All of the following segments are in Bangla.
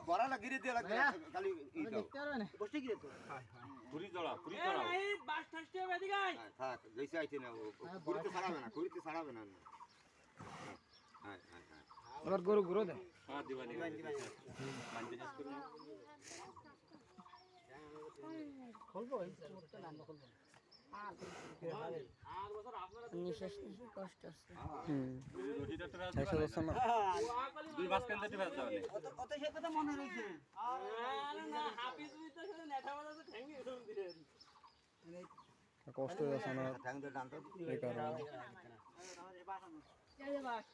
বড়া লাগিয়ে দিয়ে লাগবে খালি বসে গিয়ে তো পুরি জড়া এই বাস ঠাসতে হবে এদিকে থাক জেসে আইতে না পুরিতে ছাড়াবে না হ্যাঁ আবার গরু গরু দে হ্যাঁ দিবানি বানতে শেষ করুন খুলবো এই মোটটা নাম খুলবো আর বছর আপনারা নিঃশ্বাস নিতে কষ্ট আছে রোজিটা তো রাজ দুই মাস কেন দিতে পারছ না অত সে কথা মনে রইছে না হাফিজ তো শুধু নেঠা বাজাতে ঠ্যাঙ্গি উঠুন দিলেন কষ্ট হচ্ছে না ঠ্যাং তো টানতে এই কারণে বাস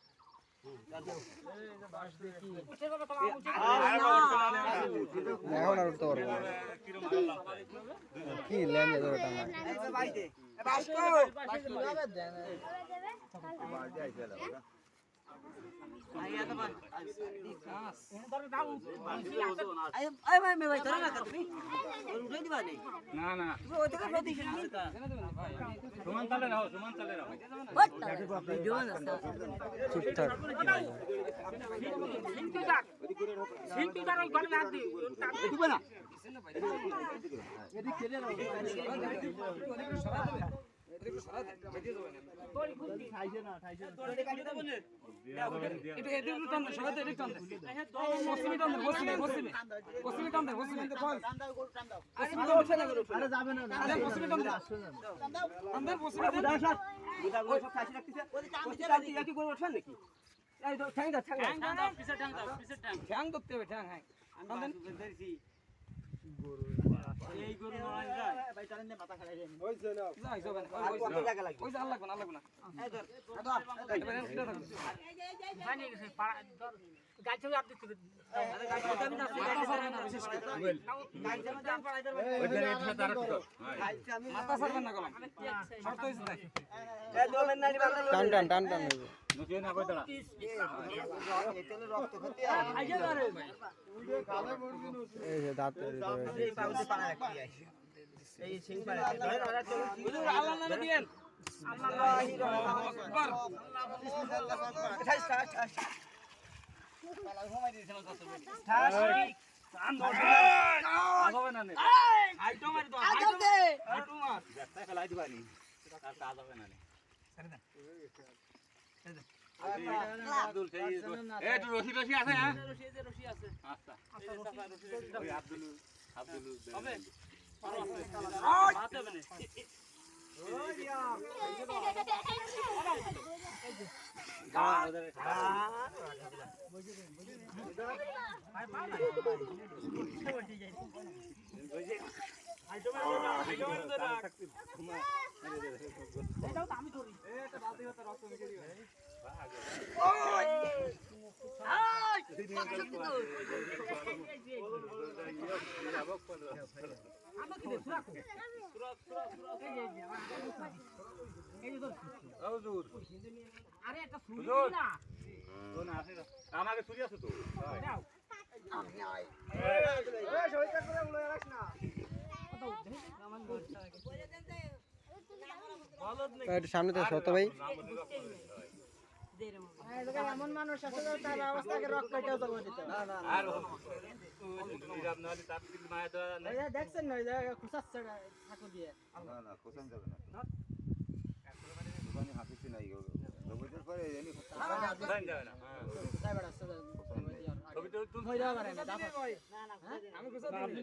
এখন আর উঠতে পারবো কি ল্যান্ডে ধরে টানা এই গরু নড়াই যায় ভাই টানেন দে মাথা খাড়াই দেন ওই চলো যাই যাবেন ওই লাগা লাগবে ওই আল্লাহ কোন এই ধর মানে গেছে পাড়া গাছ থেকে আপনি আরে গাছ আমি না বিশেষ করে গাছ থেকে দাম পাড়াই দেব ওই ধরে এটা তার আমি মাথা সারবেন না কলম শর্ত হইছে তাই এই দোলেন নানি বান্দা টান নতুন না কই দাঁড়া এতেলে রক্ত খেতে আইজে ধরে এই যে দাঁত এই পাউতে পাড়া রাখি আইছে এই সিং পাড়া ধরে ওরা চলো হুজুর আল্লাহ নামে দিয়েন আল্লাহু আকবার ঠাস ঠাস ঠাস পালা ঘুমাই দিয়েছেন কত ঠাস কান ধরে হবে না নে আইটো মারি দাও আইটো মার একটা খেলাই দিবানি আর কাজ হবে না নে ছেড়ে দেন আব্দুল সেই এই তো রশি আছে হ্যাঁ রশি আছে আচ্ছা ওই আব্দুল হবে পাতে বনে ওই ইয়া গা ওদের ভাই পালা বসে যাই আইটো মার দাও এটাও তো আমি ধরি এটা বালতি হতে রক্ত মেখে দিও ওই আই আমাকে দে সুরাকো এই যে হুজুর আরে একটা সুরি না তো না আছে আমাকে সুরি আছে তো দাও আপনি আই এই সইটা করে উড়ে রাখ না কত আমার গোটা বলে দেন দে বলদ নেই একটু সামনে তো সত্য ভাই এমন মানুষ আছে তার অবস্থাকে রক্ত কেটে দেবো দিত না না আর তার কিন্তু মায়া তো দেখছেন না খুসাচ্ছে ঠাকুর দিয়ে না না খুসান যাবে না দোকানে হাফিস নাই রবিবার পরে জানি খুসান যাবে না তাই বড় আছে ছবি তো তুমি হই যাবে না না আমি খুসাচ্ছি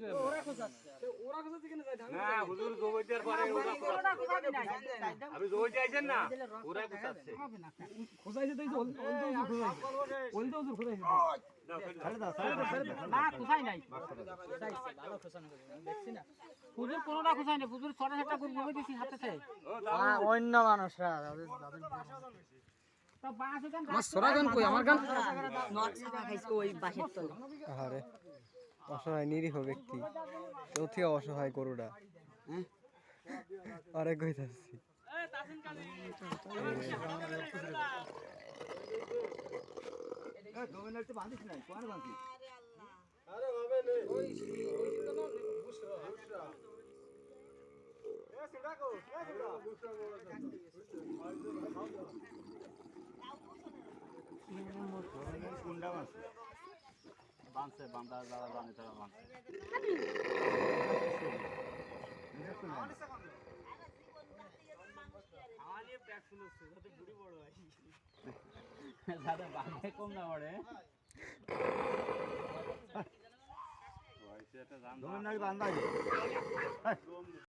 ওরা খুসাচ্ছে কেন যায় না হুজুর রবিবার পরে ওরা খুসাচ্ছে আমি রোজ যাইছেন না ওরা খুসাচ্ছে খুসাইছে তাই তো ওই তো খুসাইছে ছাড়ে দাও না খুসাই নাই খুসাইছে ভালো খুসানো দেখছি না হুজুর কোনটা খুসাই না হুজুর ছোট ছোট করে বলে দিছি হাতেতে অন্য মানুষরা তো বাস গান আমার সরা গান কই আমার গান নট খাইছো ওই বাসের তলে আরে অসহায় নিরীহ ব্যক্তি অতি অসহায় গরুটা আরেক কইতাছি গভর্নর তো বাঁধিস নাই কোন বাঁধিস কুন্ডা মাছ বাঁধছে বাঁধা যারা জানে তারা বাঁধছে যাতে বাঁধে কম না পড়ে গভর্নর বাঁধা